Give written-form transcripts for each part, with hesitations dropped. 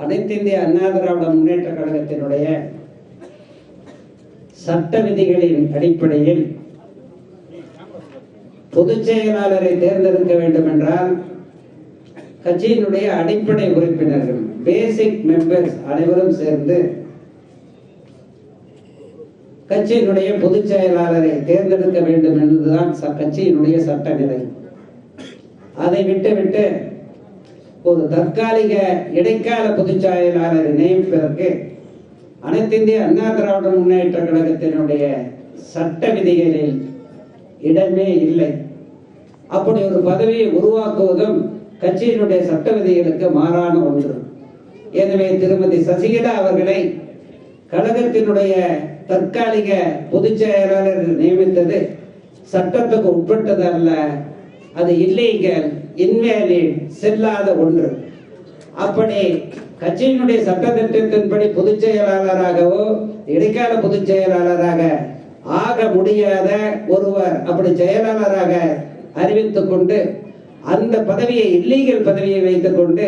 அனைத்து இந்திய அண்ணா திராவிட முன்னேற்ற கழகத்தினுடைய சட்ட விதிகளின் அடிப்படையில் பொதுச் செயலாளரை தேர்ந்தெடுக்க வேண்டும் என்றால் கட்சியினுடைய அடிப்படை உறுப்பினர்கள் பேசிக் மெம்பர்ஸ் அனைவரும் சேர்ந்து கட்சியினுடைய பொதுச் செயலாளரை தேர்ந்தெடுக்க வேண்டும் என்பதுதான் கட்சியினுடைய சட்ட நிலை. அதை விட்டுவிட்டு ஒரு தற்காலிக இடைக்கால பொதுச் செயலாளரை நியமிப்பதற்கு அனைத்து இந்திய அண்ணா திராவிட முன்னேற்ற கழகத்தினுடைய சட்ட விதிகளில் இடமே இல்லை. அப்படி ஒரு பதவியை உருவாக்குவதும் கட்சியினுடைய சட்ட விதிகளுக்கு மாறான ஒன்று. எனவே திருமதி சசிகலா அவர்களை கழகத்தினுடைய தற்காலிக பொதுச் செயலாளர் நியமித்தது சட்டத்துக்கு உட்பட்டது அல்ல. அது இல்லீகல், இன்வேலிட், செல்லாத ஒன்று. அப்படி கட்சியினுடைய சட்டத்திட்டத்தின்படி பொதுச் செயலாளராகவோ இடைக்கால பொதுச் செயலாளராக ஆக முடியாத ஒருவர் அப்படி செயலாளராக அறிவித்துக் கொண்டு அந்த பதவியை இல்லீகல் பதவியை வைத்துக் கொண்டு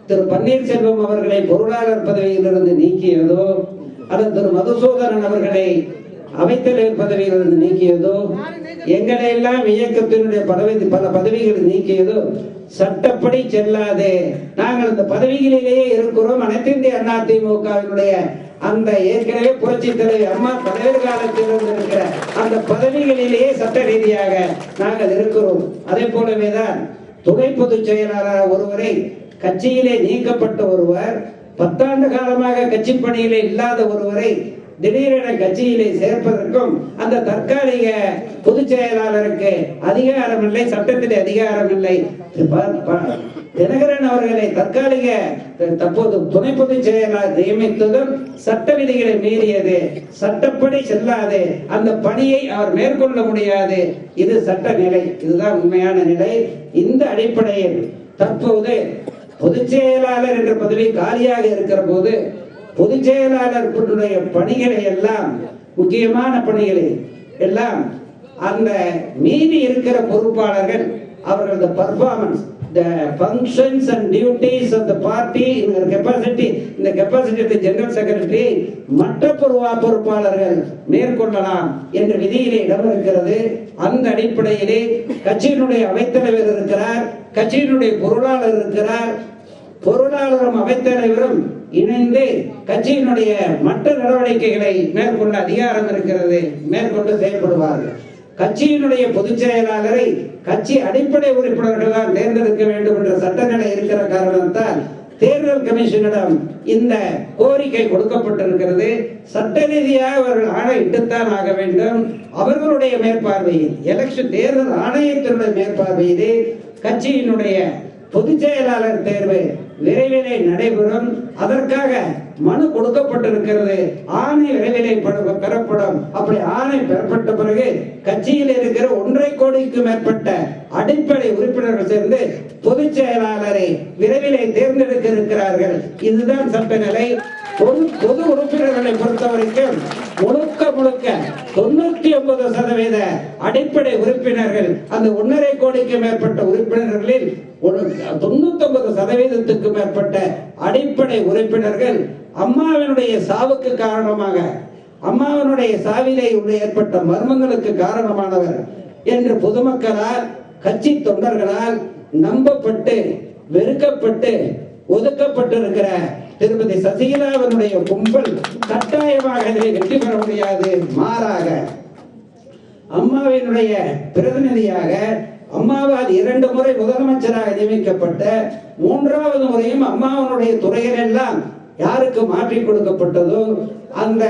திரு பன்னீர்செல்வம் அவர்களை பொருளாளர் பதவியிலிருந்து நீக்கியதோ அல்லது திரு மதுசூதனன் அவர்களை அவைத்தலைவர் பதவியிலிருந்து நீக்கியதோ எங்களை எல்லாம் இயக்கத்தினுடைய பல பதவிகள் நீக்கியதோ சட்டப்படி செல்லாது. நாங்கள் இந்த பதவிகளிலேயே இருக்கிறோம். அனைத்து இந்திய அண்ணா திமுகவினுடைய அந்த ஏற்கனவே புரட்சி தலைவர் அம்மா தலைவர் காலத்தில் இருக்கிற அந்த பதவிகளிலேயே சட்ட ரீதியாக நாங்கள் இருக்கிறோம். அதே போலவேதான் துணை பொதுச் செயலாளர் ஒருவரை கட்சியிலே நீக்கப்பட்ட ஒருவர் 10 ஆண்டு காலமாக கட்சி பணியிலே இல்லாத ஒருவரை திடீரென கட்சியிலே சேர்ப்பதற்கும் அந்த தற்காலிக பொதுச் செயலாளருக்கு அதிகாரம் இல்லை, சட்டத்திலே அதிகாரம் இல்லை. தினகரன் அவர்களை தற்காலிக தற்போது துணை பொதுச் செயலாளர் நியமித்ததும் சட்ட விதிகளை மீறியது, சட்டப்படி செல்லாது, அந்த பணியை அவர் மேற்கொள்ள முடியாது. இது சட்ட நிலை, இதுதான் உண்மையான நிலை. இந்த அடிப்படையில் தற்போது பொதுச் செயலாளர் என்ற பதவி காலியாக இருக்கிற போது பொதுச் செயலாளர் பணிகளை எல்லாம் முக்கியமான பணிகளை எல்லாம் அந்த மீதி இருக்கிற பொறுப்பாளர்கள் அவர்களது performance the functions and duties of the party in their capacity of the general secretary மற்ற பொறுப்பாளர்கள் மேற்கொள்ளலாம் என்ற விதியிலே இடம் இருக்கிறது. அந்த அடிப்படையிலே கட்சியினுடைய அவைத்தலைவர் இருக்கிறார், கட்சியினுடைய பொருளாளர் இருக்கிறார். பொருளாளரும் அவைத்தலைவரும் இணைந்து கட்சியினுடைய மற்ற நடவடிக்கைகளை மேற்கொள்ள அதிகாரம் இருக்கிறது, மேற்கொண்டு செயல்படுவார்கள். கட்சியினுடைய பொதுச் செயலாளரை கட்சி அடிப்படை உறுப்பினர்கள் தான் தேர்ந்தெடுக்க வேண்டும் என்ற சட்டநிலை இருக்கிற காரணத்தால் தேர்தல் கமிஷனிடம் இந்த கோரிக்கை கொடுக்கப்பட்டிருக்கிறது. சட்ட ரீதியாக அவர்கள் ஆணையிட்டுத்தான் ஆக வேண்டும். அவர்களுடைய மேற்பார்வையில் எலெக்ஷன் தேர்தல் ஆணையத்தினுடைய மேற்பார்வையிலே கட்சியினுடைய பொதுச் செயலாளர் தேர்வு விரைவிலே நடைபெறும். அதற்காக மனு கொடுக்கப்பட்டிருக்கிறது. ஆணை விரைவிலே பெறப்படும். அப்படி ஆணை பெறப்பட்ட பிறகு கட்சியில் இருக்கிற 1.5 கோடிக்கு மேற்பட்ட அடிப்படை உறுப்பினர்கள் சேர்ந்து பொதுச் செயலாளரை விரைவிலே தேர்ந்தெடுக்க இருக்கிறார்கள். இதுதான் சட்டநிலை. பொது உறுப்பினர்களை பொறுத்தவரைக்கும் முழுக்க 99% அடிப்படை உறுப்பினர்கள் அந்த 1.5 கோடிக்கு மேற்பட்ட உறுப்பினர்களில் 99% மேற்பட்ட அடிப்படை உறுப்பினர்கள் அம்மாவினுடைய சாவுக்கு காரணமாக அம்மாவினுடைய சாவிலே ஏற்பட்ட மர்மங்களுக்கு காரணமானவர் என்று பொதுமக்களால் கட்சி தொண்டர்களால் நம்பப்பட்டு வெறுக்கப்பட்டு ஒதுக்கப்பட்டிருக்கிற திருமதி சசிகலாவினுடைய கும்பல் கட்டாயமாக இதில் வெற்றி பெற முடியாது. மாறாக அம்மாவினுடைய பிரதிநிதியாக அம்மாவால் 2 முறை முதலமைச்சராக நியமிக்கப்பட்ட 3வது முறையும் அம்மாவினுடைய துறைகள் எல்லாம் யாருக்கு மாற்றி கொடுக்கப்பட்டதோ அந்த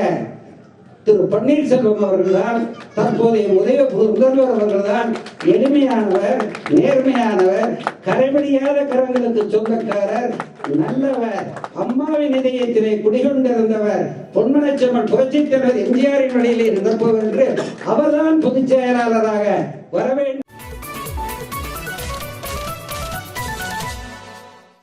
திரு பன்னீர்செல்வம் அவர்கள்தான், தற்போதைய முதல்வர் அவர்கள்தான் எளிமையானவர், நேர்மையானவர், கரைபடியாத கரங்களுக்கு சொந்தக்காரர், நல்லவர், அம்மாவின் இதயத்திலே குடிகொண்டிருந்தவர், பொன்மனச்செம்மல் புரட்சித் தலைவர் எம்ஜிஆரின் வழியிலே நடப்பவர் என்று அவர்தான் பொதுச் செயலாளராக வர வேண்டும்.